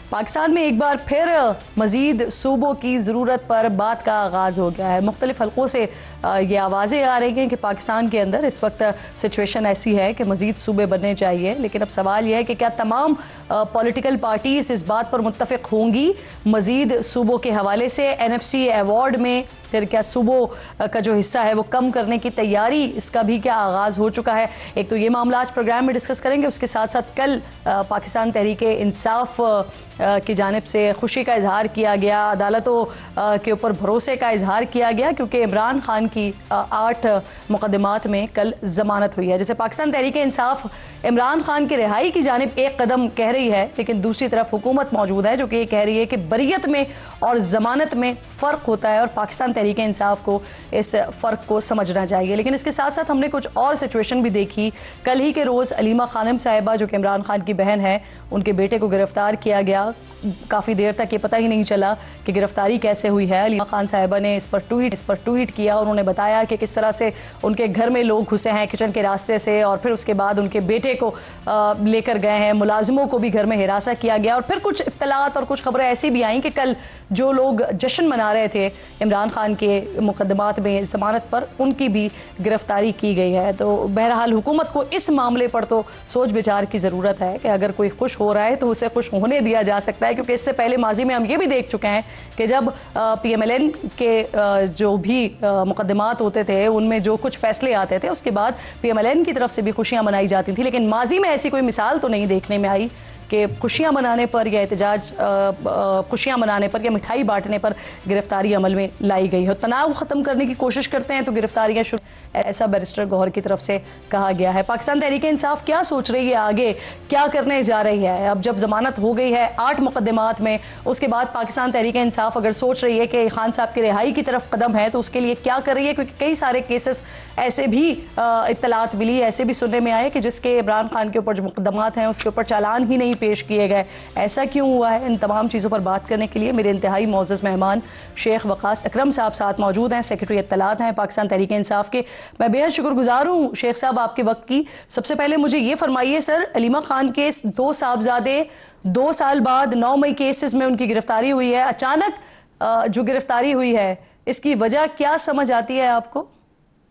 पाकिस्तान में एक बार फिर मजीद सूबों की ज़रूरत पर बात का आगाज़ हो गया है। मुख्तलिफ हलकों से ये आवाज़ें आ रही हैं कि पाकिस्तान के अंदर इस वक्त सिचुएशन ऐसी है कि मजीद सूबे बनने चाहिए। लेकिन अब सवाल यह है कि क्या तमाम पॉलिटिकल पार्टीज इस बात पर मुत्तफ़िक होंगी मजीद सूबों के हवाले से। NFC अवार्ड में फिर क्या सूबों का जो हिस्सा है वो कम करने की तैयारी, इसका भी क्या आगाज़ हो चुका है। एक तो ये मामला आज प्रोग्राम में डिस्कस करेंगे। उसके साथ साथ कल पाकिस्तान तहरीक इंसाफ की जानिब से खुशी का इजहार किया गया, अदालतों के ऊपर भरोसे का इजहार किया गया, क्योंकि इमरान खान की 8 मुकदमात में कल जमानत हुई है। जैसे पाकिस्तान तहरीक इंसाफ इमरान खान की रिहाई की जानिब एक कदम कह रही है, लेकिन दूसरी तरफ हुकूमत मौजूद है जो कि ये कह रही है कि बरियत में और जमानत में फ़र्क होता है और पाकिस्तान तहरीक इंसाफ को इस फ़र्क को समझना चाहिए। लेकिन इसके साथ साथ हमने कुछ और सिचुएशन भी देखी। कल ही के रोज़ अलीमा खानम साहिबा जो कि इमरान खान की बहन है, उनके बेटे को गिरफ्तार किया गया। काफ़ी देर तक ये पता ही नहीं चला कि गिरफ्तारी कैसे हुई है। अलीमा खान साहिबा ने इस पर ट्वीट किया। उन्होंने बताया कि किस तरह से उनके घर में लोग घुसे हैं किचन के रास्ते से, और फिर उसके बाद उनके बेटे को लेकर गए हैं। मुलाजिमों को भी घर में हिरासा किया गया। और फिर कुछ इत्तलात और कुछ खबरें ऐसी भी आई कि कल जो लोग जश्न मना रहे थे इमरान खान के मुकदमात में जमानत पर, उनकी भी गिरफ्तारी की गई है। तो बहरहाल हुकूमत को इस मामले पर तो सोच विचार की ज़रूरत है कि अगर कोई खुश हो रहा है तो उसे खुश होने दिया जा सकता है, क्योंकि इससे पहले माजी में हम ये भी देख चुके हैं कि जब PMLN के जो भी मुकदमात होते थे उनमें जो कुछ फैसले आते थे उसके बाद PMLN की तरफ से भी खुशियां मनाई जाती थी। लेकिन माजी में ऐसी कोई मिसाल तो नहीं देखने में आई कि खुशियां मनाने पर या एहतजाज खुशियां मनाने पर या मिठाई बांटने पर गिरफ्तारी अमल में लाई गई हो। तनाव ख़त्म करने की कोशिश करते हैं तो गिरफ्तारियां शुरू, ऐसा बैरिस्टर गौहर की तरफ से कहा गया है। पाकिस्तान तहरीक इंसाफ क्या सोच रही है, आगे क्या करने जा रही है? अब जब जमानत हो गई है 8 मुकदमात में, उसके बाद पाकिस्तान तहरीक इंसाफ अगर सोच रही है कि खान साहब की रिहाई की तरफ कदम है तो उसके लिए क्या कर रही है? क्योंकि कई सारे केसेस ऐसे भी इत्तलात मिली, ऐसे भी सुनने में आए कि जिसके इमरान खान के ऊपर जो मुकदमात हैं उसके ऊपर चालान ही नहीं पेश किए गए। ऐसा क्यों हुआ है? इन तमाम चीज़ों पर बात करने के लिए मेरे इंतहाई मोअज़्ज़ज़ मेहमान शेख वक़ास अकरम साहब साथ मौजूद हैं, सेक्रेटरी इत्तलात हैं पाकिस्तान तहरीक इंसाफ के। मैं बेहद शुक्रगुजार हूँ शेख साहब आपके वक्त की। सबसे पहले मुझे ये फरमाइए सर, अलीमा खान के 2 साहबजादे 2 साल बाद 9 मई केसेस में उनकी गिरफ्तारी हुई है। अचानक जो गिरफ्तारी हुई है इसकी वजह क्या समझ आती है आपको?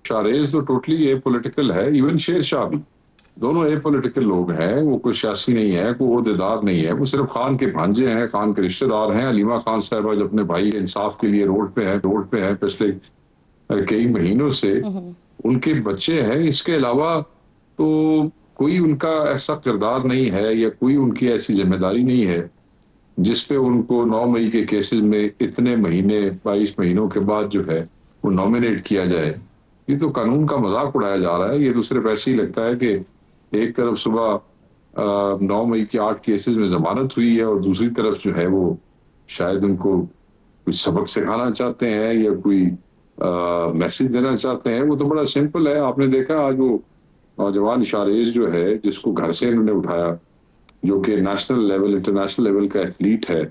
शारेज तो टोटली एपॉलिटिकल है, इवन शेर शाह भी, दोनों एपॉलिटिकल लोग हैं। वो कोई सियासी नहीं है, कोई ओहदेदार नहीं है, वो सिर्फ खान के भांजे हैं, खान के रिश्तेदार हैं। अलीमा खान साहबा जो अपने भाई के इंसाफ के लिए रोड पे है पिछले कई महीनों से, उनके बच्चे हैं। इसके अलावा तो कोई उनका ऐसा किरदार नहीं है या कोई उनकी ऐसी जिम्मेदारी नहीं है जिसपे उनको 9 मई के केसेस में इतने महीने 22 महीनों के बाद जो है वो नॉमिनेट किया जाए। ये तो कानून का मजाक उड़ाया जा रहा है। ये तो सिर्फ ऐसे ही लगता है कि एक तरफ सुबह 9 मई के 8 केसेस में जमानत हुई है और दूसरी तरफ जो है वो शायद उनको कुछ सबक सिखाना चाहते हैं या कोई मैसेज देना चाहते हैं। वो तो बड़ा सिंपल है। आपने देखा आज वो नौजवान शारेज जो है, जिसको घर से इन्होंने उठाया, जो कि नेशनल लेवल इंटरनेशनल लेवल का एथलीट है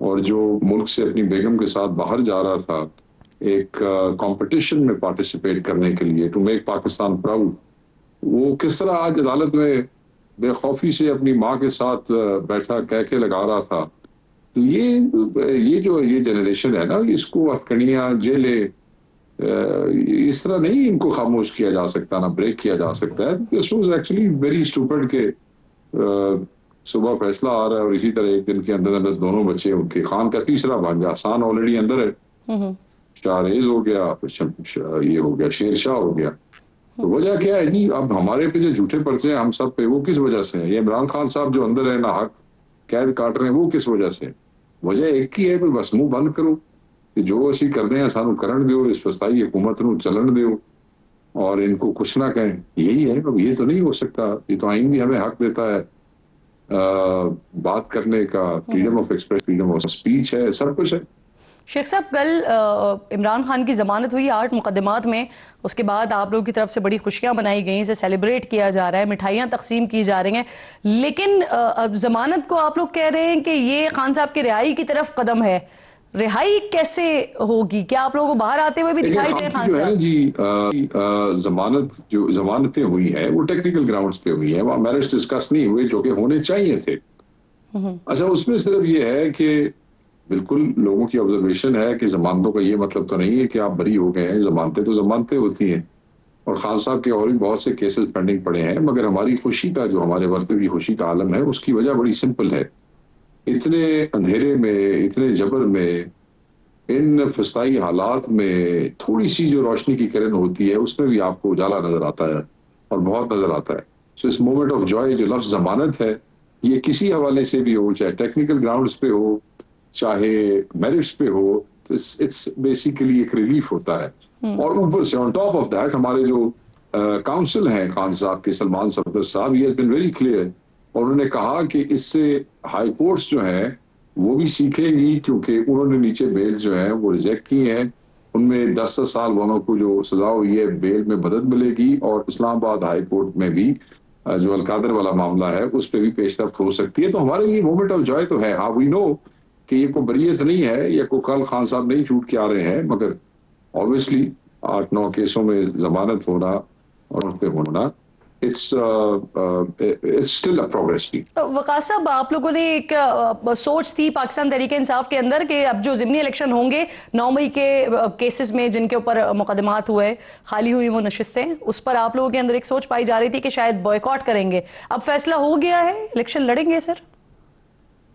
और जो मुल्क से अपनी बेगम के साथ बाहर जा रहा था एक कंपटीशन में पार्टिसिपेट करने के लिए, टू मेक पाकिस्तान प्राउड, वो किस तरह आज अदालत में बेखौफी से अपनी माँ के साथ बैठा कह के लगा रहा था। तो ये जनरेशन है ना, इसको अफकड़ियाँ जेलें इस तरह नहीं इनको खामोश किया जा सकता, ना ब्रेक किया जा सकता है। This was actually very stupid के सुबह फैसला आ रहा है और इसी तरह एक दिन के अंदर अंदर दोनों बच्चे, उनके खान का तीसरा भांजा हसान ऑलरेडी अंदर है, शाहरेज हो गया, ये हो गया, शेर शाह हो गया। तो वजह क्या है जी? अब हमारे पे जो झूठे पर्चे हैं हम सब पे, वो किस वजह से है? ये इमरान खान साहब जो अंदर है ना हक कैद काट रहे हैं, वो किस वजह से? वजह एक ही है, बस मुंह बंद करो कि जो असी करते हैं सानू करण दो, इस फसाई हुकूमत नू चलन दो और इनको कुछ ना कहें। यही है। अब ये तो नहीं हो सकता। ये तो आइन भी हमें हक देता है बात करने का, freedom of express, freedom of speech है, सब कुछ है। शेख साहब, कल इमरान खान की ज़मानत हुई 8 मुकदमात में। उसके बाद आप लोगों की तरफ से बड़ी खुशियां मनाई गई, इसे सेलिब्रेट किया जा रहा है, मिठाइयां तकसीम की जा रही हैं। लेकिन अब ज़मानत को आप लोग कह रहे हैं कि ये खान साहब की रिहाई की तरफ कदम है। रिहाई कैसे होगी? क्या आप लोगों को बाहर आते हुए भी दिखाई दे खान साहब? जी जमानत जो जमानतें हुई हैं वो टेक्निकल ग्राउंड्स पे हुई हैं, वहाँ मैरिट्स डिस्कस नहीं हुए जो कि होने चाहिए थे। अच्छा, उसमें सिर्फ ये है कि बिल्कुल लोगों की ऑब्जर्वेशन है कि जमानतों का ये मतलब तो नहीं है कि आप बरी हो गए हैं। जमानतें तो जमानतें होती हैं, और खान साहब के और भी बहुत से केसेस पेंडिंग पड़े हैं। मगर हमारी खुशी का, जो हमारे वर्कर की खुशी का आलम है, उसकी वजह बड़ी सिंपल है। इतने अंधेरे में, इतने जबर में, इन फिस्ताई हालात में थोड़ी सी जो रोशनी की किरण होती है, उसमें भी आपको उजाला नजर आता है, और बहुत नजर आता है। सो इस मोमेंट ऑफ जॉय जो लफ्ज जमानत है, ये किसी हवाले से भी हो, चाहे टेक्निकल ग्राउंड्स पे हो, चाहे मेरिट्स पे हो, तो इट्स बेसिकली एक रिलीफ होता है। और ऊपर से ऑन टॉप ऑफ दैट हमारे जो काउंसिल हैं खान साहब के, सलमान सफदर साहब, ये बिन वेरी क्लियर, और उन्होंने कहा कि इससे हाई कोर्ट्स जो है वो भी सीखेंगी, क्योंकि उन्होंने नीचे बेल जो है वो रिजेक्ट की हैं। उनमें 10 साल वालों को जो सजा हुई है, बेल में मदद मिलेगी, और इस्लामाबाद हाई कोर्ट में भी जो अलकादर वाला मामला है उस पर भी पेशरफ्त हो सकती है। तो हमारे लिए मोमेंट ऑफ जॉय तो है। हाँ, वी नो कि ये कोई बरियत नहीं है, या कोई कल खान साहब नहीं छूट के आ रहे हैं, मगर ऑब्वियसली 8-9 केसों में जमानत होना और उस पे होना, it's still a progress. Waqas साहब, आप लोगों ने एक सोच थी पाकिस्तान तहरीक इंसाफ के अंदर कि अब जो ज़िमनी इलेक्शन होंगे 9 मई के केसेस में जिनके ऊपर मुकदमात हुए, खाली हुई वो नशिस्तें, उस पर आप लोगों के अंदर एक सोच पाई जा रही थी कि शायद बॉयकॉट करेंगे। अब फैसला हो गया है, इलेक्शन लड़ेंगे सर?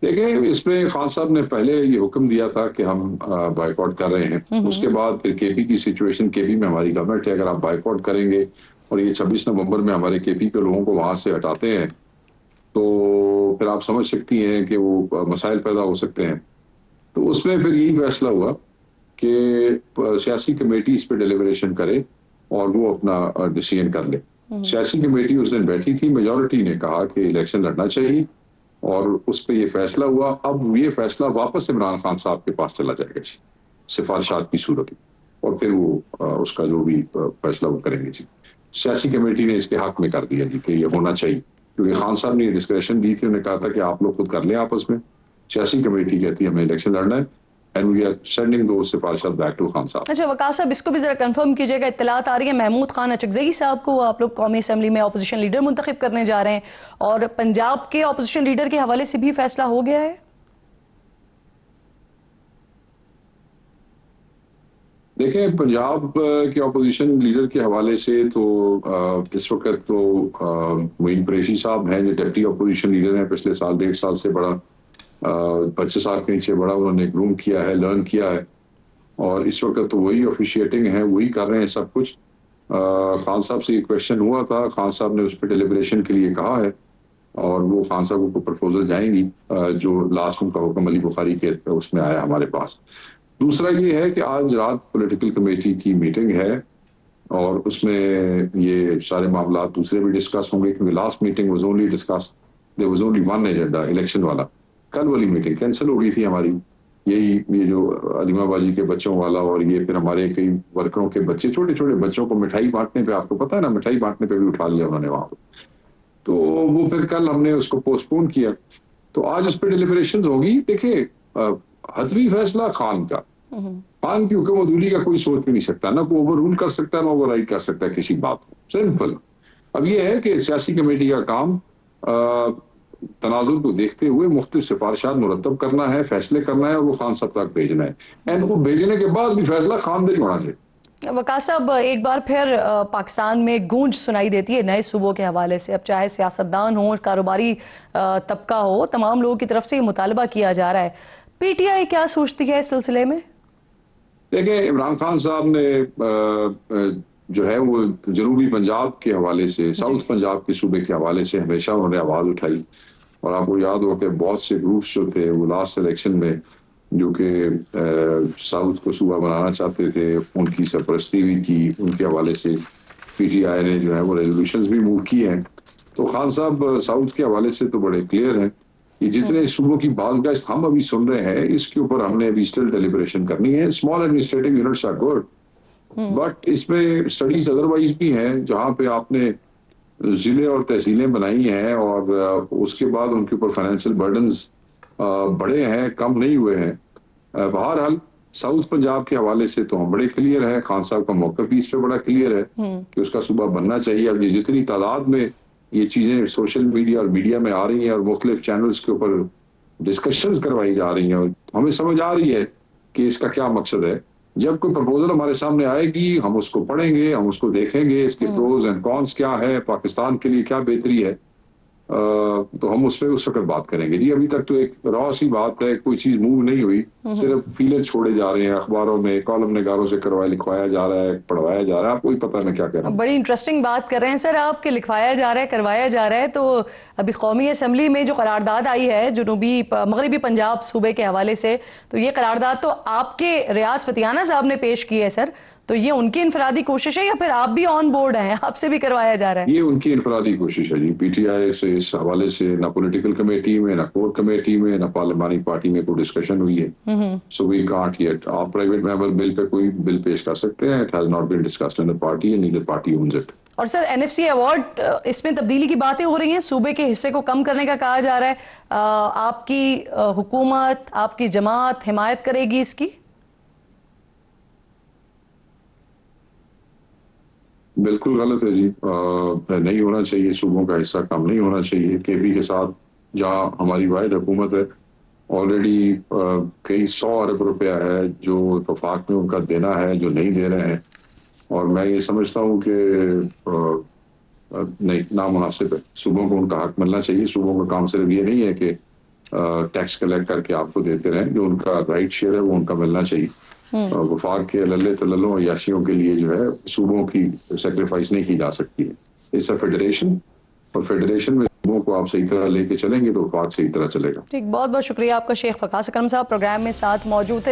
देखिए, इसमें खान साहब ने पहले ये हुक्म दिया था कि हम बाइकआउट कर रहे हैं। उसके बाद फिर केपी की सिचुएशन, केपी में हमारी गवर्नमेंट है, अगर आप बाइकआउट करेंगे और ये 26 नवंबर में हमारे केपी के लोगों को वहां से हटाते हैं, तो फिर आप समझ सकती हैं कि वो मसाइल पैदा हो सकते हैं। तो उसमें फिर यही फैसला हुआ कि सियासी कमेटी इस पर डिलिबरेशन करे और वो अपना डिसीजन कर ले। सियासी कमेटी उस दिन बैठी थी, मेजोरिटी ने कहा कि इलेक्शन लड़ना चाहिए, और उस पर ये फैसला हुआ। अब ये फैसला वापस इमरान खान साहब के पास चला जाएगा जी, सिफारिशात की सूरत में, और फिर वो उसका जो भी फैसला वो करेंगे जी। सियासी कमेटी ने इसके हक में कर दिया जी कि ये होना चाहिए, क्योंकि खान साहब ने ये डिस्कशन दी थी। उन्होंने कहा था कि आप लोग खुद कर लें आपस में। सियासी कमेटी कहती है हमें इलेक्शन लड़ना है, एंड वी आर सेंडिंग दो सिफारिशात बैक टू खान साहब। अच्छा वकास साहब, इसको भी जरा कंफर्म कीजिएगा, इत्तलात आ रही है महमूद खान अचकजई साहब को आप लोग कौमी असम्बली में अपोजिशन लीडर मुंतखब करने जा रहे हैं, और पंजाब के अपोजिशन लीडर के हवाले से भी फैसला हो गया है? देखें, पंजाब के अपोजिशन लीडर के हवाले से तो इस वक्त तो मोइन कुरैशी साहब हैं, जो डिप्टी अपोजिशन लीडर हैं। पिछले साल 1.5 साल से बड़ा 25 साल के नीचे बड़ा उन्होंने ग्रूम किया है, लर्न किया है, और इस वक्त तो वही ऑफिशिएटिंग है, वही कर रहे हैं सब कुछ। खान साहब से ये क्वेश्चन हुआ था, खान साहब ने उस पर डिलिब्रेशन के लिए कहा है, और वो खान साहब को प्रपोजल जाएंगी, जो लास्ट उनका हुक्म अली बुखारी के उसमें आया हमारे पास। दूसरा ये है कि आज रात पॉलिटिकल कमेटी की मीटिंग है, और उसमें ये सारे मामला दूसरे भी डिस्कस होंगे, क्योंकि last meeting was only discuss, there was only one agenda, election वाला। कल वाली मीटिंग कैंसिल हो गई थी हमारी, ये जो अलीमाबाजी के बच्चों वाला, और ये फिर हमारे कई वर्करों के बच्चे, छोटे छोटे बच्चों को मिठाई बांटने पे, आपको पता है ना, मिठाई बांटने पे भी उठा लिया उन्होंने वहां पर। तो वो फिर कल हमने उसको पोस्टपोन किया, तो आज उस पर डिलिबरेशन होगी। देखिए, हतमी फैसला खान का, खान की हुक्मदूली का कोई सोच भी नहीं सकता, ना कोई ओवर रूल कर सकता है, ना ओवर राइड कर सकता है किसी बात को, सिंपल। अब ये है कि सियासी कमेटी का काम तनाजुर को देखते हुए मुख्तलिफ सिफारिशात मुरतब करना है, फैसले करना है, और वो खान साहब तक भेजना है, एंड वो भेजने के बाद भी फैसला खानदारी होना चाहिए। वकास साहब, एक बार फिर पाकिस्तान में गूंज सुनाई देती है नए सूबों के हवाले से। अब चाहे सियासतदान हो, कारोबारी तबका हो, तमाम लोगों की तरफ से ये मुतालबा किया जा रहा है। पीटीआई क्या सोचती है इस सिलसिले में? देखिए, इमरान खान साहब ने जो है वो जनूबी पंजाब के हवाले से, साउथ पंजाब के सूबे के हवाले से हमेशा उन्होंने आवाज उठाई, और आपको याद हो कि बहुत से ग्रुप्स जो थे वो लास्ट इलेक्शन में, जो कि साउथ को सूबा बनाना चाहते थे, उनकी सरपरस्ती भी की, उनके हवाले से पीटीआई ने जो है वो रेजोल्यूशंस भी मूव किए हैं। तो खान साहब साउथ के हवाले से तो बड़े क्लियर हैं। ये जितने सूबों की बाज़गाश्त हम अभी सुन रहे हैं, इसके ऊपर हमने अभी स्टिल डिलिब्रेशन करनी है। Small administrative units are good, but इसमें स्टडीज अदरवाइज भी हैं, जहां पे आपने जिले और तहसीलें बनाई हैं, और उसके बाद उनके ऊपर फाइनेंशियल बर्डन्स बड़े हैं, कम नहीं हुए हैं। बहरहाल साउथ पंजाब के हवाले से तो हम बड़े क्लियर है, खान साहब का मौका भी इस पे बड़ा क्लियर है कि उसका सूबा बनना चाहिए। अब ये जितनी तादाद में ये चीजें सोशल मीडिया और मीडिया में आ रही हैं, और मुख्तलिफ चैनल्स के ऊपर डिस्कशंस करवाई जा रही हैं, हमें समझ आ रही है कि इसका क्या मकसद है। जब कोई प्रपोजल हमारे सामने आएगी, हम उसको पढ़ेंगे, हम उसको देखेंगे, इसके प्रोज एंड कॉन्स क्या है, पाकिस्तान के लिए क्या बेहतरी है, तो हम उस पर उस वक्त बात करेंगे। जी अभी तक तो एक रॉ सी बात है, कोई चीज मूव नहीं हुई, सिर्फ फीलर छोड़े जा रहे हैं अखबारों में, कॉलम निगारों से लिखवाया जा रहा है, पढ़वाया जा रहा है। आपको ही पता है मैं क्या कह रहा हूँ। बड़ी इंटरेस्टिंग बात कर रहे हैं सर आप, कि लिखवाया जा रहा है, करवाया जा रहा है। तो अभी कौमी असम्बली में जो करारदाद आई है जनूबी मगरबी पंजाब सूबे के हवाले से, तो ये करारदाद तो आपके रियाज फतियाना साहब ने पेश की है सर, तो ये उनकी इनफरादी कोशिश है या फिर आप भी ऑन बोर्ड हैं, आपसे भी करवाया जा रहा है? ये उनकी इनफरादी कोशिश है जी। पीटीआई से इस हवाले से ना पॉलिटिकल कमेटी में, ना कोर कमेटी में, ना पार्लियामानी पार्टी में कोई डिस्कशन हुई है। So we can't yet. आप प्राइवेट मेंबर बिल पे कोई बिल पेश कर सकते हैं, it has not been discussed in the party and neither party owns it. और सर एनएफसी अवार्ड, इसमें तब्दीली की बातें हो रही हैं, सूबे के हिस्से को कम करने का कहा जा रहा है। आपकी हुकूमत, आपकी जमात हिमायत करेगी इसकी? बिल्कुल गलत है जी। नहीं होना चाहिए, सूबों का हिस्सा कम नहीं होना चाहिए। केबी के साथ जहां हमारी वाहिद हुकूमत है, ऑलरेडी कई 100 अरब रुपया है जो वफाक में उनका देना है, जो नहीं दे रहे हैं। और मैं ये समझता हूँ कि नहीं, नामुनासिब है। सूबों को उनका हक मिलना चाहिए। सूबों का काम सिर्फ ये नहीं है कि टैक्स कलेक्ट करके आपको देते रहें, जो उनका राइट शेयर है वो उनका मिलना चाहिए। वफाक के लल्ले तल्लों याशियों के लिए जो है सूबों की सेक्रीफाइस नहीं की जा सकती है। इट्स अ फेडरेशन, और फेडरेशन में सूबों को आप सही तरह लेके चलेंगे तो वफाक सही तरह चलेगा। ठीक, बहुत बहुत शुक्रिया आपका शेख फ़कास अकरम साहब, प्रोग्राम में साथ मौजूद थे।